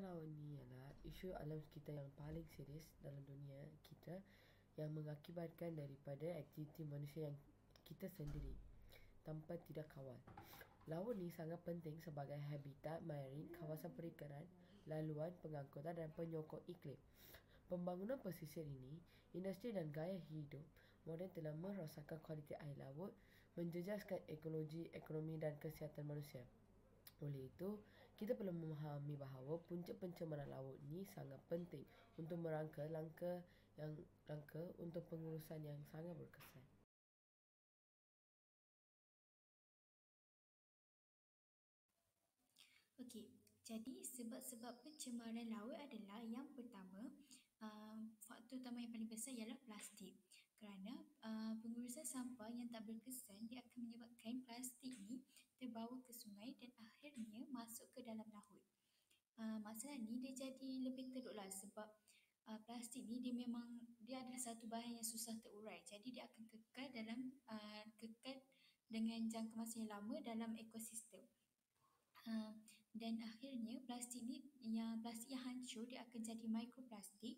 Laut ni ialah isu alam sekitar yang paling serius dalam dunia kita yang mengakibatkan daripada aktiviti manusia yang kita sendiri tanpa tidak kawal. Laut ni sangat penting sebagai habitat marin, kawasan perikanan, laluan pengangkutan dan penyokong iklim. Pembangunan pesisir ini, industri dan gaya hidup moden telah merosakkan kualiti air laut, menjejaskan ekologi, ekonomi dan kesihatan manusia. Oleh itu, kita perlu memahami bahawa punca pencemaran laut ni sangat penting untuk merangka langkah untuk pengurusan yang sangat berkesan. Okey, jadi sebab-sebab pencemaran laut adalah yang pertama, faktor utama yang paling besar ialah plastik. Kerana pengurusan sampah yang tak berkesan dia akan menyebabkan plastik ni terbawa ke sungai dan akhirnya masuk ke dalam laut. Masalah ni dia jadi lebih teruklah sebab plastik ni dia adalah satu bahan yang susah terurai. Jadi dia akan kekal dengan jangka masa yang lama dalam ekosistem. Dan akhirnya plastik yang hancur dia akan jadi mikroplastik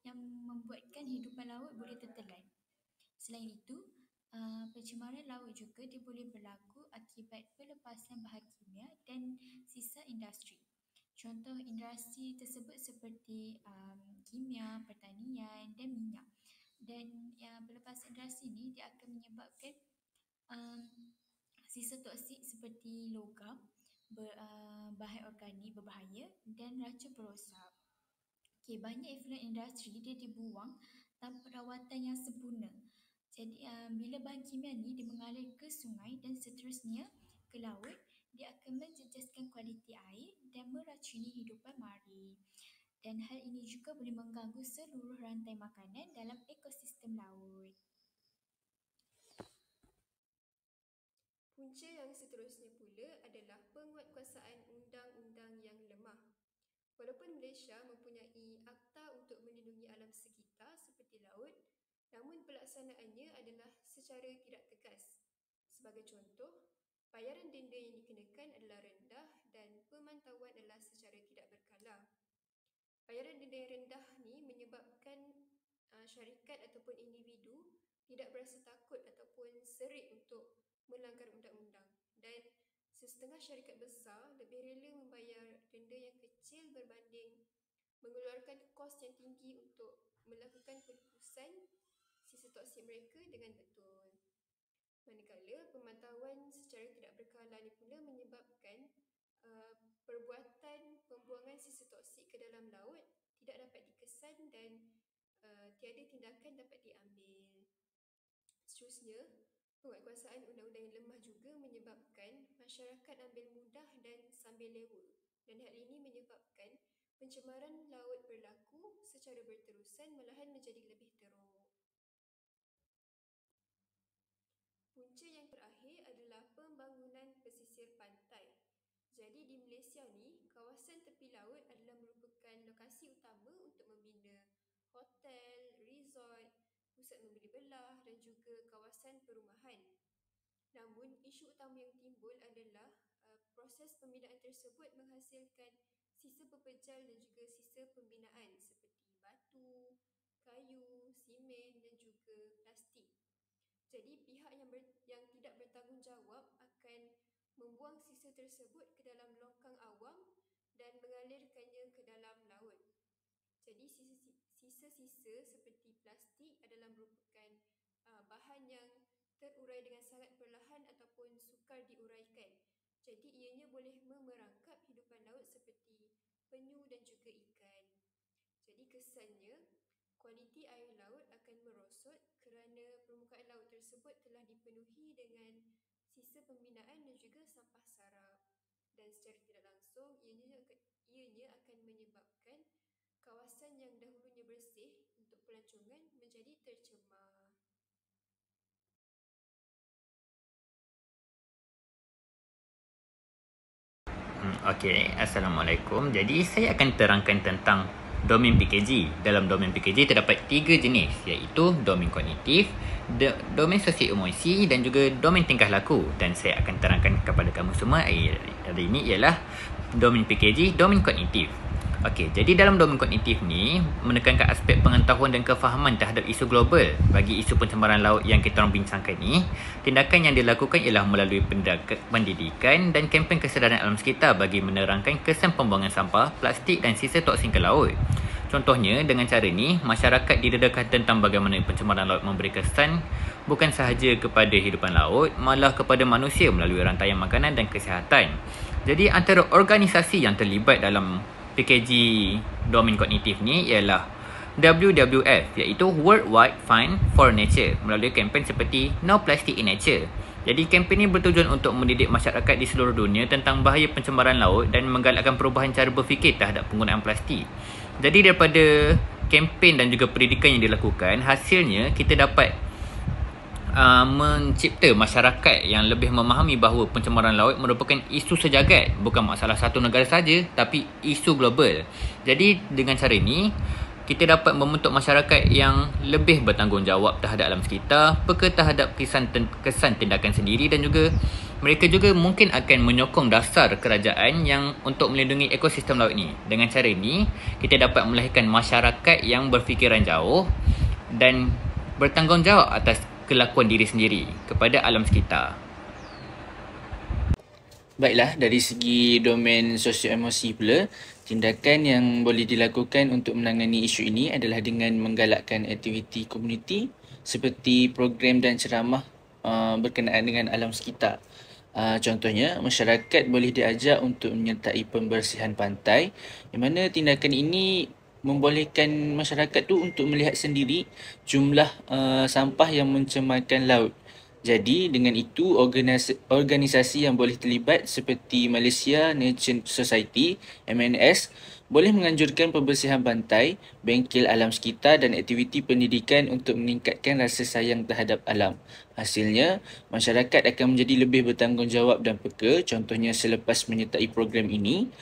yang membuatkan hidupan laut boleh tertelan. Selain itu, pencemaran laut juga dia boleh berlaku akibat pelepasan bahan kimia dan sisa industri. Contoh industri tersebut seperti kimia, pertanian dan minyak. Dan pelepasan industri ini dia akan menyebabkan sisa toksik seperti logam, bahan organik berbahaya dan racun perosak. Okey, banyak efluen industri dia dibuang tanpa rawatan yang sempurna. Jadi bila bahan kimia ni dia mengalir ke sungai dan seterusnya ke laut, dia akan menjejaskan kualiti air dan meracuni hidupan mari. Dan hal ini juga boleh mengganggu seluruh rantai makanan dalam ekosistem laut. Punca yang seterusnya pula adalah penguatkuasaan undang-undang yang lemah. Walaupun Malaysia mempunyai akta untuk melindungi alam sekitar seperti laut, namun pelaksanaannya adalah secara tidak tegas. Sebagai contoh, bayaran denda yang dikenakan adalah rendah dan pemantauan adalah secara tidak berkala. Bayaran denda yang rendah ni menyebabkan syarikat ataupun individu tidak berasa takut ataupun serik untuk melanggar undang-undang, dan sesetengah syarikat besar lebih rela membayar denda yang kecil berbanding mengeluarkan kos yang tinggi untuk melakukan pelepasan sisa toksik mereka dengan betul. Manakala pemantauan secara tidak berkala ni pula menyebabkan perbuatan pembuangan sisa toksik ke dalam laut tidak dapat dikesan dan tiada tindakan dapat diambil. Seterusnya, penguatkuasaan undang-undang yang lemah juga menyebabkan masyarakat ambil mudah dan sambil lewa, dan hal ini menyebabkan pencemaran laut berlaku secara berterusan malahan menjadi lebih teruk. Punca yang terakhir adalah pembangunan pesisir pantai. Jadi di Malaysia ni, kawasan tepi laut adalah merupakan lokasi utama untuk membina hotel, resort, pusat membeli belah dan juga kawasan perumahan. Namun, isu utama yang timbul adalah proses pembinaan tersebut menghasilkan sisa pepejal dan juga sisa pembinaan seperti batu, kayu, simen dan juga plastik. Jadi, pihak yang tidak bertanggungjawab akan membuang sisa tersebut ke dalam longkang awam dan mengalirkannya ke dalam laut. Jadi sisa-sisa seperti plastik adalah merupakan bahan yang terurai dengan sangat perlahan ataupun sukar diuraikan. Jadi ianya boleh memerangkap hidupan laut seperti penyu dan juga ikan. Jadi kesannya, kualiti air laut akan merosot kerana permukaan laut tersebut telah dipenuhi dengan sisa pembinaan dan juga sampah sarap. Dan secara tidak langsung, ianya akan menyebabkan kawasan yang dahulunya bersih untuk pelancongan menjadi tercemar. Okey, Assalamualaikum. Jadi saya akan terangkan tentang domain PKG. Dalam domain PKG terdapat 3 jenis, iaitu domain kognitif, domain sosial emosi dan juga domain tingkah laku. Dan saya akan terangkan kepada kamu semua hari ini ialah domain PKG, domain kognitif. Okey, jadi dalam domain kognitif ni menekankan aspek pengetahuan dan kefahaman terhadap isu global. Bagi isu pencemaran laut yang kita orang bincangkan ni, tindakan yang dilakukan ialah melalui pendidikan dan kempen kesedaran alam sekitar bagi menerangkan kesan pembuangan sampah, plastik dan sisa toksin ke laut. Contohnya, dengan cara ni, masyarakat didedakan tentang bagaimana pencemaran laut memberi kesan bukan sahaja kepada hidupan laut, malah kepada manusia melalui rantaian makanan dan kesihatan. Jadi, antara organisasi yang terlibat dalam PKG domain kognitif ni ialah WWF, iaitu World Wide Fund for Nature, melalui kempen seperti No Plastic in Nature. Jadi kempen ini bertujuan untuk mendidik masyarakat di seluruh dunia tentang bahaya pencemaran laut dan menggalakkan perubahan cara berfikir terhadap penggunaan plastik. Jadi daripada kempen dan juga pendidikan yang dilakukan, hasilnya kita dapat mencipta masyarakat yang lebih memahami bahawa pencemaran laut merupakan isu sejagat, bukan masalah satu negara saja, tapi isu global. Jadi dengan cara ini kita dapat membentuk masyarakat yang lebih bertanggungjawab terhadap alam sekitar, peka terhadap kesan tindakan sendiri, dan juga mereka juga mungkin akan menyokong dasar kerajaan yang untuk melindungi ekosistem laut ini. Dengan cara ini kita dapat melahirkan masyarakat yang berfikiran jauh dan bertanggungjawab atas kelakuan diri sendiri kepada alam sekitar. Baiklah, dari segi domain sosio-emosi pula, tindakan yang boleh dilakukan untuk menangani isu ini adalah dengan menggalakkan aktiviti komuniti seperti program dan ceramah berkenaan dengan alam sekitar. Contohnya, masyarakat boleh diajak untuk menyertai pembersihan pantai, di mana tindakan ini membolehkan masyarakat tu untuk melihat sendiri jumlah sampah yang mencemarkan laut. Jadi dengan itu organisasi yang boleh terlibat seperti Malaysia Nature Society (MNS) boleh menganjurkan pembersihan pantai, bengkel alam sekitar dan aktiviti pendidikan untuk meningkatkan rasa sayang terhadap alam. Hasilnya, masyarakat akan menjadi lebih bertanggungjawab dan peka. Contohnya, selepas menyertai program ini,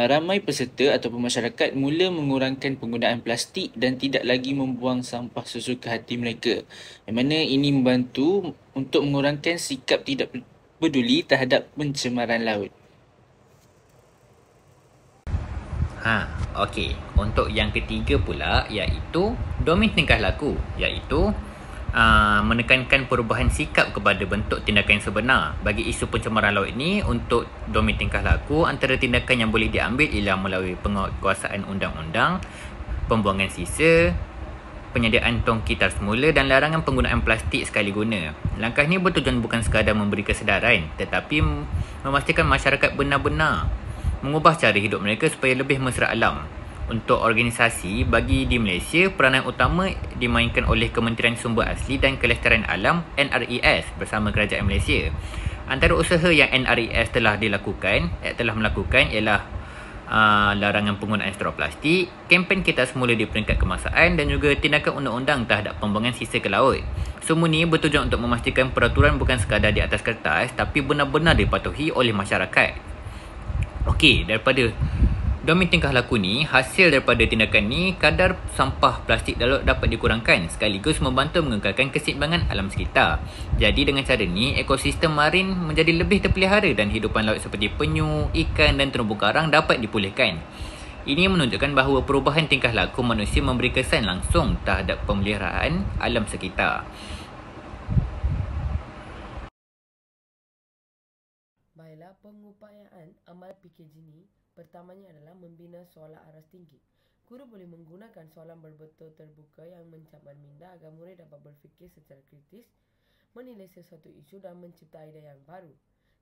ramai peserta ataupun masyarakat mula mengurangkan penggunaan plastik dan tidak lagi membuang sampah sesuka hati mereka. Yang mana ini membantu untuk mengurangkan sikap tidak peduli terhadap pencemaran laut. Okey. Untuk yang ketiga pula iaitu domain tingkah laku, iaitu menekankan perubahan sikap kepada bentuk tindakan yang sebenar. Bagi isu pencemaran laut ini, untuk domain tingkah laku, antara tindakan yang boleh diambil ialah melalui penguatkuasaan undang-undang, pembuangan sisa, penyediaan tong kitar semula dan larangan penggunaan plastik sekali guna. Langkah ini bertujuan bukan sekadar memberi kesedaran, tetapi memastikan masyarakat benar-benar mengubah cara hidup mereka supaya lebih mesra alam. Untuk organisasi, bagi di Malaysia, peranan utama dimainkan oleh Kementerian Sumber Asli dan Kelestarian Alam NRES bersama Kerajaan Malaysia. Antara usaha yang NRES telah melakukan ialah larangan penggunaan straw plastik, kempen kita semula di peringkat kemasaan dan juga tindakan undang-undang terhadap pembuangan sisa ke laut. Semua ini bertujuan untuk memastikan peraturan bukan sekadar di atas kertas tapi benar-benar dipatuhi oleh masyarakat. Okey, daripada domain tingkah laku ni, hasil daripada tindakan ni, kadar sampah plastik laut dapat dikurangkan sekaligus membantu mengekalkan keseimbangan alam sekitar. Jadi dengan cara ni, ekosistem marin menjadi lebih terpelihara dan hidupan laut seperti penyu, ikan dan terumbu karang dapat dipulihkan. Ini menunjukkan bahawa perubahan tingkah laku manusia memberi kesan langsung terhadap pemeliharaan alam sekitar. Baiklah, pengupayaan amal PKG ni pertamanya adalah membina soalan aras tinggi. Guru boleh menggunakan soalan berbentuk terbuka yang mencabar minda agar murid dapat berfikir secara kritis, menilai sesuatu isu dan mencipta idea yang baru.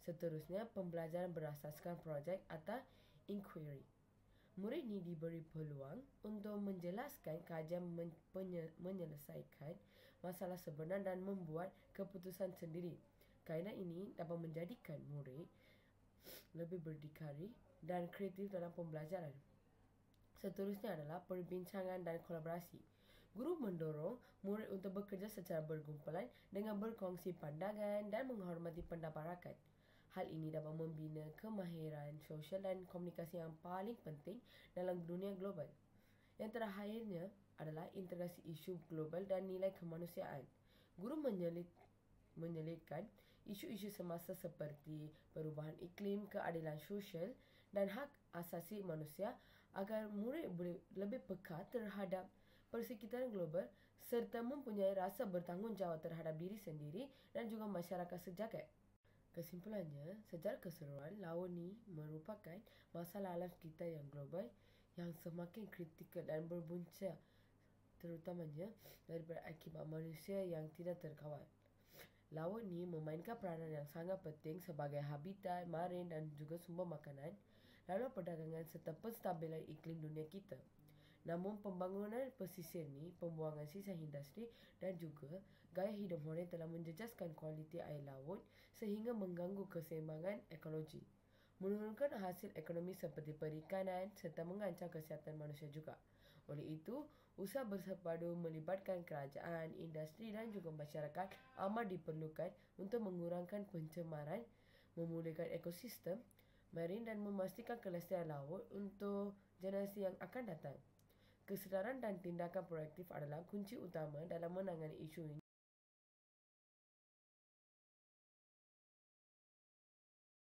Seterusnya, pembelajaran berasaskan projek atau inquiry. Murid ni diberi peluang untuk menjelaskan kajian menyelesaikan masalah sebenar dan membuat keputusan sendiri. Kerana ini dapat menjadikan murid lebih berdikari dan kreatif dalam pembelajaran. Seterusnya adalah perbincangan dan kolaborasi. Guru mendorong murid untuk bekerja secara berkumpulan dengan berkongsi pandangan dan menghormati pendapat rakan. Hal ini dapat membina kemahiran sosial dan komunikasi yang paling penting dalam dunia global. Yang terakhirnya adalah integrasi isu global dan nilai kemanusiaan. Guru menyelitkan isu-isu semasa seperti perubahan iklim, keadilan sosial dan hak asasi manusia agar murid boleh lebih peka terhadap persekitaran global serta mempunyai rasa bertanggungjawab terhadap diri sendiri dan juga masyarakat sejagat. Kesimpulannya, secara keseluruhan, laut ni merupakan masalah alam sekitar yang global yang semakin kritikal dan berbunca, terutamanya daripada akibat manusia yang tidak terkawal. Laut ni memainkan peranan yang sangat penting sebagai habitat marin dan juga sumber makanan, lalu perdagangan serta penstabilan iklim dunia kita. Namun pembangunan pesisir ni, pembuangan sisa industri dan juga gaya hidup moden telah menjejaskan kualiti air laut sehingga mengganggu keseimbangan ekologi, menurunkan hasil ekonomi seperti perikanan serta mengancam kesihatan manusia juga. Oleh itu, usaha bersepadu melibatkan kerajaan, industri dan juga masyarakat amat diperlukan untuk mengurangkan pencemaran, memulihkan ekosistem marin dan memastikan kelestarian laut untuk generasi yang akan datang. Kesedaran dan tindakan proaktif adalah kunci utama dalam menangani isu ini.